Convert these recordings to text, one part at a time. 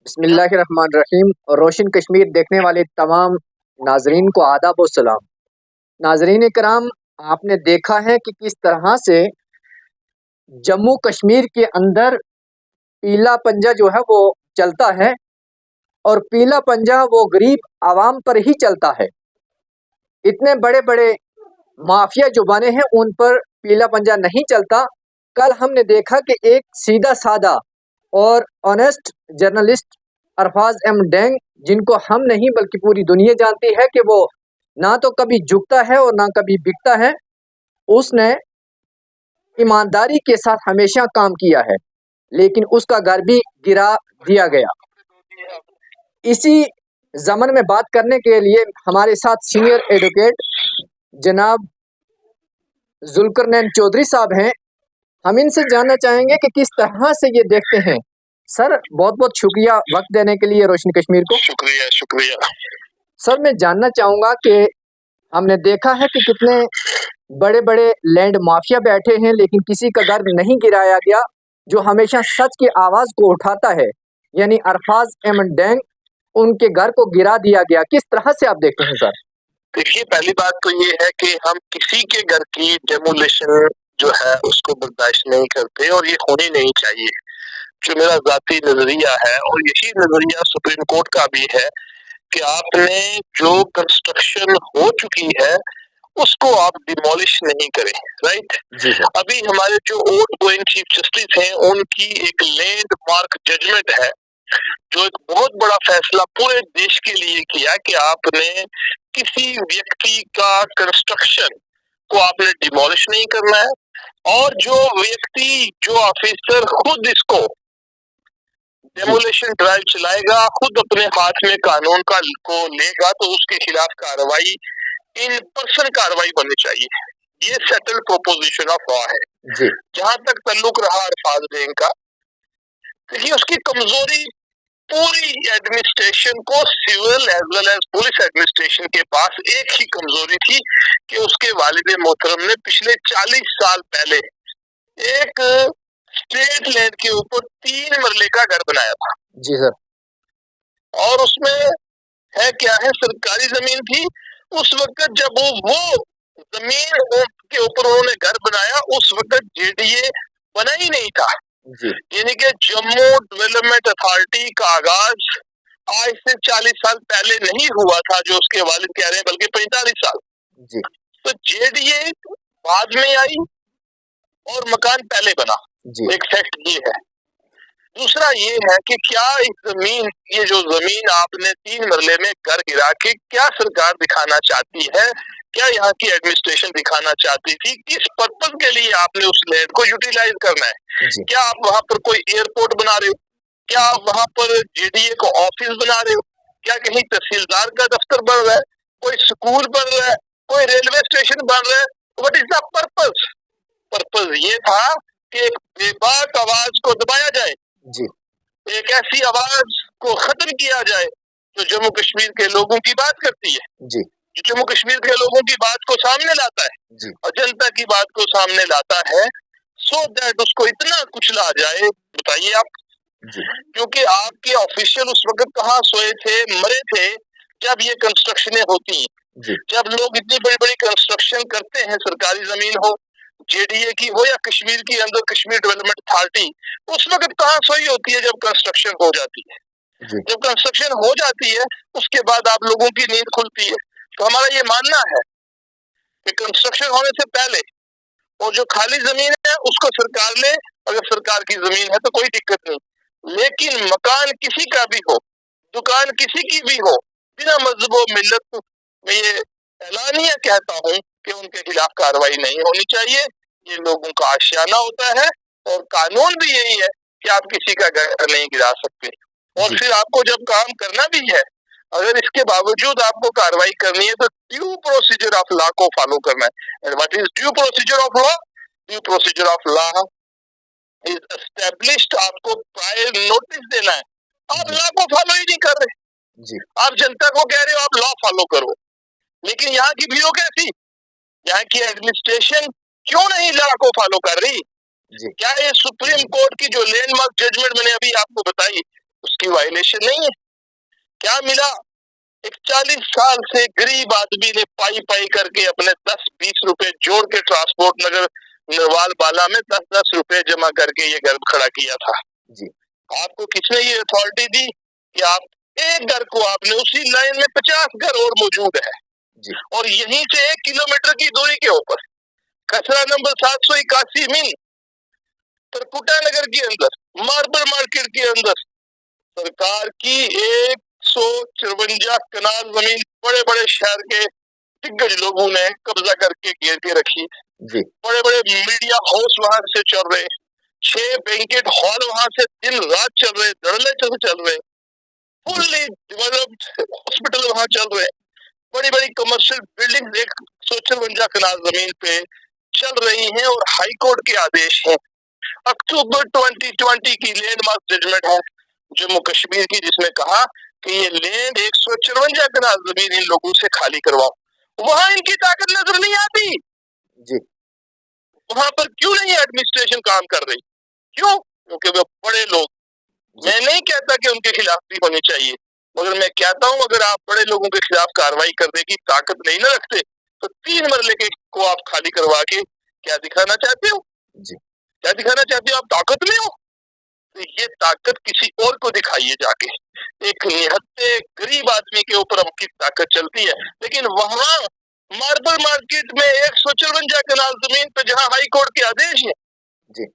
बिस्मिल्लाहिर्रहमानिर्रहीम। रोशन कश्मीर देखने वाले तमाम नाजरीन को आदाब और सलाम। नाजरीन कराम, आपने देखा है कि किस तरह से जम्मू कश्मीर के अंदर पीला पंजा जो है वो चलता है, और पीला पंजा वो गरीब आवाम पर ही चलता है। इतने बड़े बड़े माफिया जो बने हैं उन पर पीला पंजा नहीं चलता। कल हमने देखा कि एक सीधा साधा और honest journalist Arfaz M Deng, जिनको हम नहीं बल्कि पूरी दुनिया जानती है कि वो ना तो कभी झुकता है और ना कभी बिकता है, उसने ईमानदारी के साथ हमेशा काम किया है, लेकिन उसका घर भी गिरा दिया गया। इसी जमन में बात करने के लिए हमारे साथ सीनियर एडवोकेट जनाब जुल्करनैन चौधरी साहब हैं। हम इनसे जानना चाहेंगे कि किस तरह से ये देखते हैं। सर, बहुत बहुत शुक्रिया वक्त देने के लिए रोशन कश्मीर को। शुक्रिया शुक्रिया। सर, मैं जानना चाहूँगा कि हमने देखा है कि कितने बड़े बड़े लैंड माफिया बैठे हैं, लेकिन किसी का घर नहीं गिराया गया जो हमेशा सच की आवाज़ को उठाता है, यानी अरफाज अहमद डैंग, उनके घर को गिरा दिया गया। किस तरह से आप देखते हैं सर? देखिए, पहली बात तो ये है कि हम किसी के घर की डेमोलिशन जो है उसको बर्दाश्त नहीं करते, और ये होनी नहीं चाहिए। जो मेरा जाती नजरिया है, और यही नजरिया सुप्रीम कोर्ट का भी है, कि आपने जो कंस्ट्रक्शन हो चुकी है उसको आप डिमोलिश नहीं करें। राइट जी सर। अभी हमारे जो आउट गोइंग चीफ जस्टिस हैं उनकी एक लैंडमार्क जजमेंट है, जो एक बहुत बड़ा फैसला पूरे देश के लिए किया कि आपने किसी व्यक्ति का कंस्ट्रक्शन को आपने डिमोलिश नहीं करना है, और जो व्यक्ति जो ऑफिसर खुद इसको डेमोलिशन ड्राइव चलाएगा, खुद अपने हाथ में कानून का को लेगा, तो उसके खिलाफ कार्रवाई इन पर्सन कार्रवाई बननी चाहिए। ये सेटल प्रोपोजिशन ऑफ लॉ है। जी। जहां तक ताल्लुक रहा अरफाज डैंग का, देखिए उसकी कमजोरी पूरी एडमिनिस्ट्रेशन को, civil as well as police administration के पास एक ही कमजोरी थी कि उसके वालिद मोहतरम ने पिछले 40 साल पहले एक स्टेट लैंड के ऊपर 3 मरले का घर बनाया था। जी सर। और उसमें है क्या है, सरकारी जमीन थी। उस वक्त जब वो जमीन के ऊपर उन्होंने घर बनाया, उस वक्त जेडीए बना ही नहीं था। यानी कि जम्मू डेवलपमेंट अथॉरिटी का आगाज आज से 40 साल पहले नहीं हुआ था, जो उसके वालिद कह रहे हैं, बल्कि 45 साल। जी। तो जेडीए बाद में आई और मकान पहले बना। एक फैक्ट ये है। दूसरा ये है कि क्या इस जमीन, ये जो जमीन आपने 3 मरले में घर गिरा के, क्या सरकार दिखाना चाहती है, क्या यहाँ की एडमिनिस्ट्रेशन दिखाना चाहती थी, किस पर्पज के लिए आपने उस लैंड को यूटिलाइज करना है? क्या आप वहां पर कोई एयरपोर्ट बना रहे हो? क्या आप वहां पर जेडीए को ऑफिस बना रहे हो? क्या कहीं तहसीलदार का दफ्तर बन रहा है, कोई स्कूल बन रहा है, कोई रेलवे स्टेशन बन रहा है? What is the purpose? Purpose ये था कि एक बेबाक आवाज को दबाया जाए, जी, एक ऐसी आवाज को खत्म किया जाए जो जम्मू कश्मीर के लोगों की बात करती है, जी, जो जम्मू कश्मीर के लोगों की बात को सामने लाता है, जी, और जनता की बात को सामने लाता है, सो दैट उसको इतना कुचला जाए। बताइए आप, क्योंकि आपके ऑफिशियल उस वक्त कहाँ सोए थे, मरे थे जब ये कंस्ट्रक्शन होती हैं। जब लोग इतनी बड़ी बड़ी कंस्ट्रक्शन करते हैं, सरकारी जमीन हो, जेडीए की हो या कश्मीर की अंदर कश्मीर डेवलपमेंट अथॉरिटी, उस वक्त कहाँ सोई होती है जब कंस्ट्रक्शन हो जाती है। जब कंस्ट्रक्शन हो जाती है उसके बाद आप लोगों की नींद खुलती है। तो हमारा ये मानना है कि कंस्ट्रक्शन होने से पहले और जो खाली जमीन है उसको सरकार ले, अगर सरकार की जमीन है तो कोई दिक्कत नहीं, लेकिन मकान किसी का भी हो, दुकान किसी की भी हो, बिना मजहब व मिल्लत में ये ऐलानिया कहता हूँ कि उनके खिलाफ कार्रवाई नहीं होनी चाहिए। ये लोगों का आशियाना होता है, और कानून भी यही है कि आप किसी का घर नहीं गिरा सकते। और फिर आपको जब काम करना भी है, अगर इसके बावजूद आपको कार्रवाई करनी है, तो ड्यू प्रोसीजर ऑफ लॉ को फॉलो करना है। And what is due procedure of law? Due procedure of law is established. आपको प्रायर नोटिस देना है, आप लॉ को फॉलो ही नहीं कर रहे। आप जनता को कह रहे हो आप लॉ फॉलो करो, लेकिन यहाँ की ब्यूरोक्रेसी, यहाँ की एडमिनिस्ट्रेशन क्यों नहीं लॉ को फॉलो कर रही? क्या ये सुप्रीम कोर्ट की जो लैंडमार्क जजमेंट मैंने अभी आपको बताई, उसकी वायलेशन नहीं है। क्या मिला? एक 40 साल से गरीब आदमी ने पाई पाई करके अपने 10-20 रुपए जोड़ के ट्रांसपोर्ट नगर नरवाल बाला में 10-10 रुपए जमा करके ये घर खड़ा किया था जी। आपको किसने ये अथॉरिटी दी कि आप एक घर को आपने उसी लाइन में 50 घर और मौजूद है जी। और यहीं से 1 किलोमीटर की दूरी के ऊपर खसरा नंबर 781 मील परकुटा नगर के अंदर मार्बल मार्केट के अंदर सरकार की 154 कनाल जमीन बड़े बड़े शहर के दिग्गज लोगों ने कब्जा करके घेर के रखी जी। बड़े बड़े मीडिया हाउस वहां से चल रहे, 6 बैंकेट हॉल वहां से दिन रात चल रहे, धड़ल्ले चल रहे, फुल्ली डेवलप्ड हॉस्पिटल वहां चल रहे, बड़ी बड़ी कमर्शियल बिल्डिंग 154 कनाल जमीन पे चल रही हैं और हाई कोर्ट के आदेश हैं। अक्टूबर 2020 की लैंडमार्क जजमेंट है जम्मू कश्मीर की जिसमें कहा कि ये लैंड 154 कनाल जमीन इन लोगों से खाली करवाओ। वहां इनकी ताकत नजर नहीं आती जी। वहां पर क्यों नहीं एडमिनिस्ट्रेशन काम कर रही? क्यों? क्योंकि वो बड़े लोग, मैं नहीं कहता कि उनके खिलाफ भी होनी चाहिए, मगर मैं कहता हूं अगर आप बड़े लोगों के खिलाफ कार्रवाई करने की ताकत नहीं ना रखते तो 3 मरले के को आप खाली करवा के क्या दिखाना चाहते हो? जी। क्या दिखाना चाहते हो? आप ताकत में हो तो ये ताकत किसी और को दिखाइए जाके। एक निहत्ते गरीब आदमी के ऊपर आपकी ताकत चलती है, लेकिन वहां मार्बल मार्केट में 154 कनाल जमीन पे जहां हाई कोर्ट के आदेश है जी।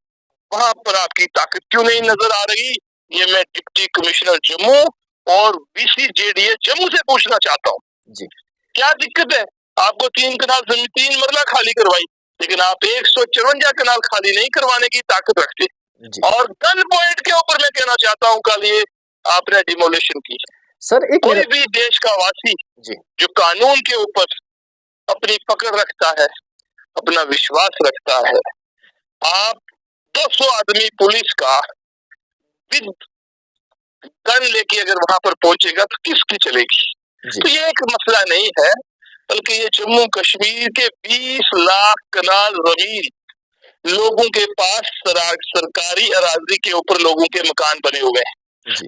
वहां पर आपकी ताकत क्यों नहीं नजर आ रही? ये मैं डिप्टी कमिश्नर जम्मू और VC/JDA जम्मू से पूछना चाहता हूँ जी। क्या दिक्कत है? आपको 3 कनाल जमीन 3 मरला खाली करवाई, लेकिन आप 154 कनाल खाली नहीं करवाने की ताकत रखते। और गन पॉइंट के ऊपर मैं कहना चाहता हूँ कल ये आपने डिमोलिशन की। सर एक कोई भी देश का वासी जो कानून के ऊपर अपनी पकड़ रखता है, अपना विश्वास रखता है, आप 200 आदमी पुलिस का विद गन लेके अगर वहां पर पहुंचेगा तो किसकी चलेगी? तो ये एक मसला नहीं है, बल्कि ये जम्मू कश्मीर के 20 लाख कनाल जमीन लोगों के पास सरकारी अराजी के ऊपर लोगों के मकान बने हुए हैं,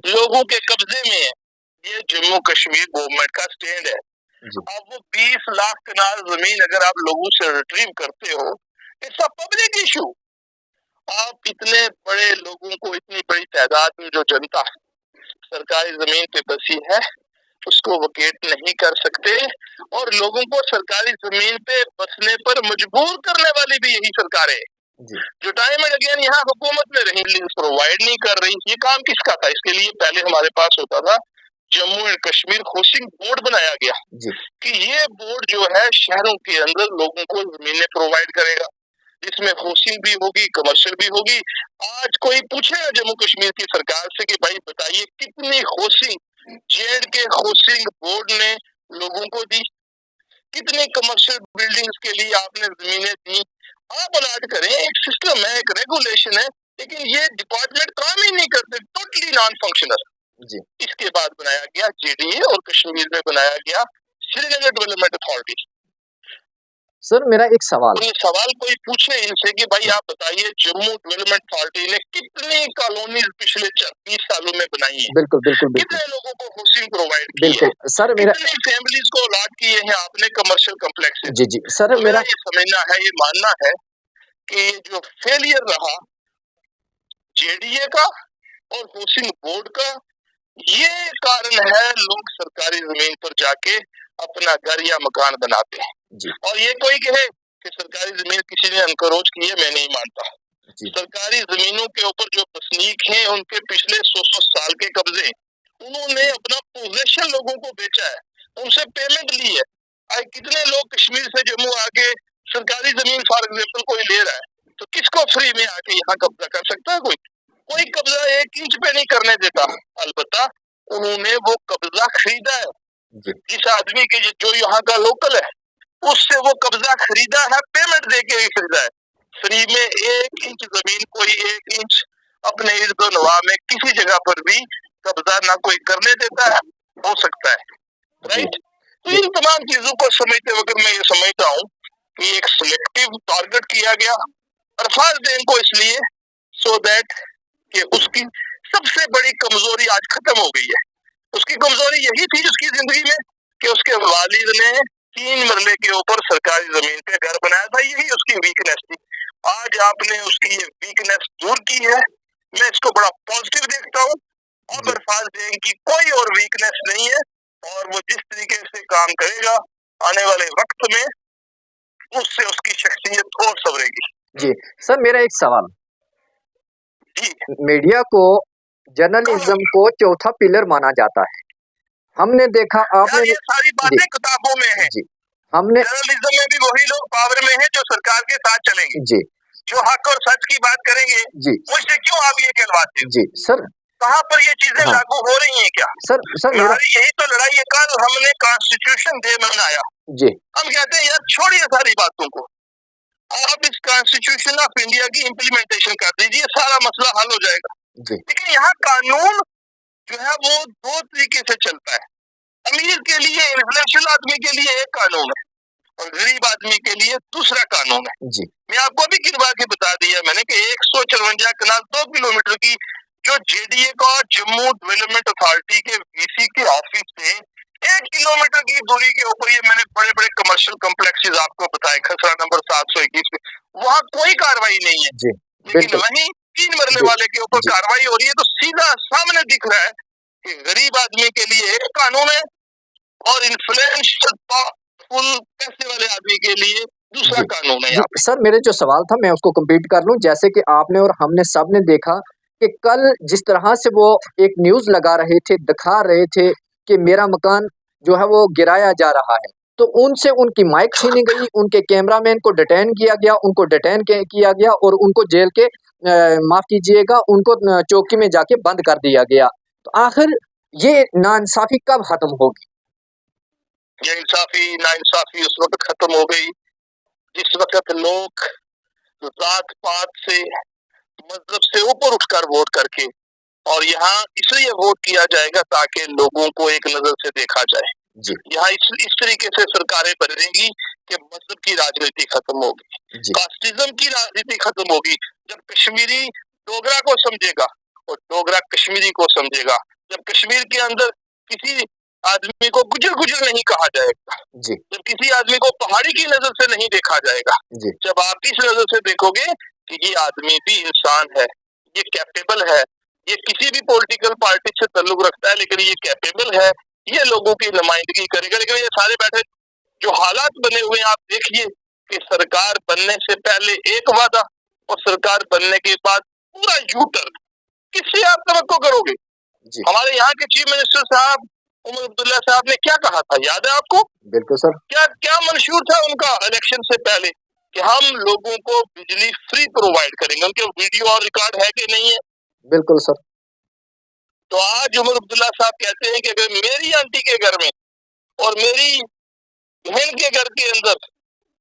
लोगों के कब्जे में है। ये जम्मू कश्मीर गवर्नमेंट का स्टैंड है। अब वो 20 लाख कनाल जमीन अगर आप लोगों से रिट्रीव करते हो, इट्स अ पब्लिक इशू। आप इतने बड़े लोगों को, इतनी बड़ी तादाद में जो जनता सरकारी जमीन पे बसी है उसको वकेट नहीं कर सकते और लोगों को सरकारी जमीन पे बसने पर मजबूर करने वाली भी यही सरकार है जो टाइम एंड अगेन यहाँ हुकूमत में रही, प्रोवाइड नहीं कर रही। ये काम किसका था? इसके लिए पहले हमारे पास होता था Jammu and Kashmir housing board बनाया गया कि ये बोर्ड जो है शहरों के अंदर लोगों को जमीनें प्रोवाइड करेगा, जिसमें हाउसिंग भी होगी, कमर्शियल भी होगी। आज कोई पूछेगा जम्मू कश्मीर की सरकार से कि भाई बताइए कितनी हाउसिंग J&K हाउसिंग बोर्ड ने लोगों को दी, कितनी कमर्शियल बिल्डिंग्स के लिए आपने जमीनें दी? आप अलाट करें, एक सिस्टम है, एक रेगुलेशन है, लेकिन ये डिपार्टमेंट काम ही नहीं करते, टोटली नॉन फंक्शनल। इसके बाद बनाया गया JDA और कश्मीर में बनाया गया श्रीनगर डेवलपमेंट अथॉरिटी। सर मेरा एक सवाल, ये सवाल कोई पूछे इनसे कि भाई आप बताइए जम्मू डेवलपमेंट अथॉरिटी ने कितनी कॉलोनी पिछले 20 सालों में बनाई है? बिल्कुल बिल्कुल बिल्कुल। कितने लोगों को हाउसिंग प्रोवाइड की है? सर मेरा कितनी फैमिलीज को अलाट किए हैं आपने कमर्शियल कॉम्प्लेक्स? जी सर मेरा ये समझना है, ये मानना है कि जो फेलियर रहा JDA का और हाउसिंग बोर्ड का, ये कारण है लोग सरकारी जमीन पर जाके अपना घर या मकान बनाते हैं। और ये कोई कहे कि सरकारी जमीन किसी ने अनकरोच की है, मैं नहीं मानता। सरकारी जमीनों के ऊपर जो बसनीक हैं उनके पिछले 100 साल के कब्जे, उन्होंने अपना पोजेशन लोगों को बेचा है, उनसे पेमेंट ली है। आज कितने लोग कश्मीर से जम्मू आके सरकारी जमीन फॉर एग्जाम्पल कोई ले रहा है, तो किसको फ्री में आके यहाँ कब्जा कर सकता है? कोई कब्जा 1 इंच पे नहीं करने देता। अलबत्ता उन्होंने वो कब्जा खरीदा है, जिस आदमी के जो यहाँ का लोकल है उससे वो कब्जा खरीदा है, पेमेंट देके ही खरीदा है। फ्री में 1 इंच जमीन कोई 1 इंच अपने इर्द नवा में किसी जगह पर भी कब्जा ना कोई करने देता है, हो सकता है, राइट? तो इन तमाम चीजों को समझते वक्त मैं ये समझता हूँ कि एक सिलेक्टिव टारगेट किया गया अरफाज डैम को, इसलिए सो दैट कि उसकी सबसे बड़ी कमजोरी आज खत्म हो गई है। उसकी कमजोरी यही थी उसकी जिंदगी में कि उसके वालिद ने 3 मरले के ऊपर सरकारी जमीन पे घर बनाया था, यही उसकी वीकनेस थी। आज आपने उसकी ये वीकनेस दूर की है, मैं इसको बड़ा पॉजिटिव देखता हूँ। और अरफाज जैन की कोई और वीकनेस नहीं है, और वो जिस तरीके से काम करेगा आने वाले वक्त में, उससे उसकी शख्सियत और संवरेगी। जी सर, मेरा एक सवाल, जी, मीडिया को, जर्नलिज्म को चौथा पिलर माना जाता है। हमने देखा, आपने ये सारी बातें किताबों में है जी, हमने जर्नलिज्म में भी वही लोग पावर में हैं जो सरकार के साथ चलेंगे जी, जो हक और सच की बात करेंगे जी, मुझसे क्यों आप ये कहलवाते हो? जी सर, कहाँ पर ये चीजें हाँ, लागू हो रही हैं क्या? सर मेरा हमारी यही तो लड़ाई है। कल हमने कॉन्स्टिट्यूशन डे मनाया, जी, हम कहते हैं यार छोड़िए सारी बातों को, आप इस कॉन्स्टिट्यूशन ऑफ इंडिया की इम्प्लीमेंटेशन कर दीजिए, सारा मसला हल हो जाएगा। लेकिन यहाँ कानून जो है वो 2 तरीके से चलता है। अमीर के लिए, इन्फ्लुएंशियल आदमी के लिए एक कानून है और गरीब आदमी के लिए दूसरा कानून है। जी, मैं आपको भी गिनवा के बता दिया मैंने कि 154 कनाल 2 किलोमीटर की जो जेडीए का जम्मू डेवलपमेंट अथॉरिटी के वीसी के ऑफिस से 1 किलोमीटर की दूरी के ऊपर, ये मैंने बड़े बड़े कमर्शियल कॉम्प्लेक्सेस आपको बताए, खसरा नंबर 721 में, वहाँ कोई कार्रवाई नहीं है। जी, लेकिन वहीं 3 मरले वाले के ऊपर कार्रवाई हो रही है। तो सीधा सामने दिख रहा है कि गरीब आदमी के लिए एक कानून है और इन्फ्लुएंशियल पावरफुल पैसे वाले आदमी के लिए दूसरा कानून है। सर मेरे जो सवाल था मैं उसको कंप्लीट कर लूं। जैसे कि आपने और हमने सब ने देखा कि कल जिस तरह से वो एक न्यूज लगा रहे थे, दिखा रहे थे कि मेरा मकान जो है वो गिराया जा रहा है, तो उनसे उनकी माइक छीनी गई, उनके कैमरामैन को डिटेन किया गया, उनको डिटेन किया गया और उनको जेल के माफ कीजिएगा, उनको चौकी में जाके बंद कर दिया गया। तो आखिर ये नाइंसाफी कब खत्म होगी? ये नाइंसाफी उस वक्त खत्म हो गई जिस वक्त लोग जात पात से, मजहब से ऊपर उठकर वोट करके, और यहाँ इसलिए वोट किया जाएगा ताकि लोगों को एक नजर से देखा जाए। यहाँ इस तरीके से सरकारें बनेंगी कि मजहब की राजनीति खत्म होगी, कास्टिज्म की राजनीति खत्म होगी। जब कश्मीरी डोगरा को समझेगा और डोगरा कश्मीरी को समझेगा, जब कश्मीर के अंदर किसी आदमी को गुजर गुजर नहीं कहा जाएगा, जब किसी आदमी को पहाड़ी की नजर से नहीं देखा जाएगा, जब आप इस नजर से देखोगे कि ये आदमी भी इंसान है, ये कैपेबल है, ये किसी भी पॉलिटिकल पार्टी से ताल्लुक रखता है लेकिन ये कैपेबल है, ये लोगों की नुमाइंदगी करेगा। लेकिन ये सारे बैठे जो हालात बने हुए हैं, आप देखिए कि सरकार बनने से पहले एक वादा और सरकार बनने के बाद पूरा यू-टर्न, किससे आप तवक्को करोगे? हमारे यहाँ के चीफ मिनिस्टर साहब उमर अब्दुल्ला साहब ने क्या कहा था, याद है आपको? बिल्कुल सर। क्या मंशूर था उनका इलेक्शन से पहले कि हम लोगों को बिजली फ्री प्रोवाइड करेंगे। उनके वीडियो और रिकॉर्ड है कि नहीं है? बिल्कुल सर। तो आज उमर अब्दुल्ला साहब कहते हैं कि अगर मेरी आंटी के घर में और मेरी बहन के घर के अंदर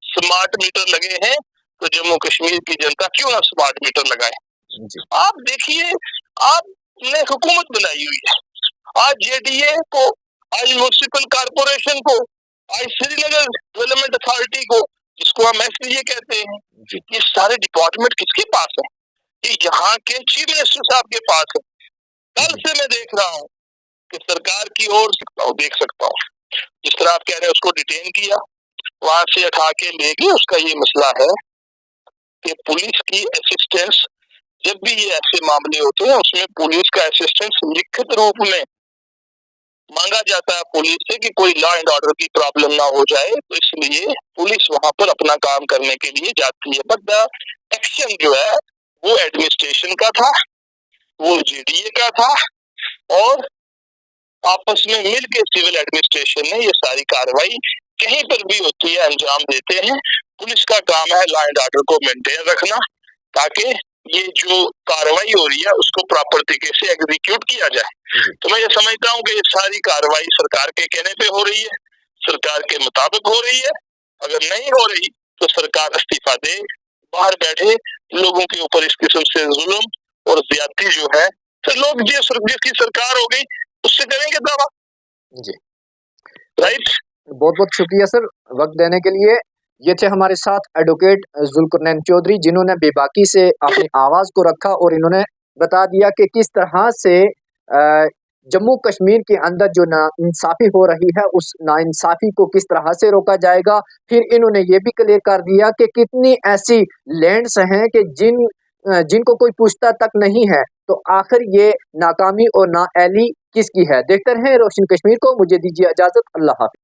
स्मार्ट मीटर लगे हैं तो जम्मू कश्मीर की जनता क्यों ना स्मार्ट मीटर लगाए। आप देखिए, आपने हुकूमत बनाई हुई है, आज जेडीए को, आज म्युनिसिपल कारपोरेशन को, आज श्रीनगर डेवलपमेंट अथॉरिटी को, जिसको हम एसडीए कहते हैं, ये सारे डिपार्टमेंट किसके पास है? ये यहाँ के चीफ मिनिस्टर साहब के पास है। कल से मैं देख रहा हूँ कि सरकार की ओर देख सकता हूँ, जिस तरह आप कह रहे हैं उसको डिटेन किया, वहां से उठा के ले गए। उसका ये मसला है कि पुलिस की असिस्टेंस, जब भी ये ऐसे मामले होते हैं उसमें पुलिस का असिस्टेंस लिखित रूप में मांगा जाता है पुलिस से कि कोई लॉ एंड ऑर्डर की प्रॉब्लम ना हो जाए, तो इसलिए पुलिस वहां पर अपना काम करने के लिए जाती है। बट द एक्शन जो है वो एडमिनिस्ट्रेशन का था, वो जेडीए का था, और आपस में मिलकर सिविल एडमिनिस्ट्रेशन ने ये सारी कार्रवाई कहीं पर भी होती है अंजाम देते हैं। पुलिस का काम है लॉ एंड ऑर्डर को मेंटेन रखना, ताकि ये जो कार्रवाई हो रही है उसको प्रॉपर तरीके से एग्जीक्यूट किया जाए। तो मैं ये समझता हूँ कि ये सारी कार्रवाई सरकार के कहने पे हो रही है, सरकार के मुताबिक हो रही है। अगर नहीं हो रही तो सरकार इस्तीफा दे, बाहर बैठे लोगों के ऊपर इस किस्म से जुल्म और ज्यादती जो है, तो लोग जिसकी सरकार हो गई उससे करेंगे दावा। जी राइट। बहुत बहुत शुक्रिया सर वक्त देने के लिए। ये थे हमारे साथ एडवोकेट जुल्करनैन चौधरी, जिन्होंने बेबाकी से अपनी आवाज को रखा और इन्होंने बता दिया कि किस तरह से जम्मू कश्मीर के अंदर जो नाइंसाफ़ी हो रही है उस नाइंसाफ़ी को किस तरह से रोका जाएगा। फिर इन्होंने ये भी क्लियर कर दिया कि कितनी ऐसी लैंड्स हैं कि जिनको कोई पूछता तक नहीं है, तो आखिर ये नाकामी और नाअहली किसकी है। देखते रहें रोशन कश्मीर को। मुझे दीजिए इजाज़त। अल्लाह हाफ़िज़।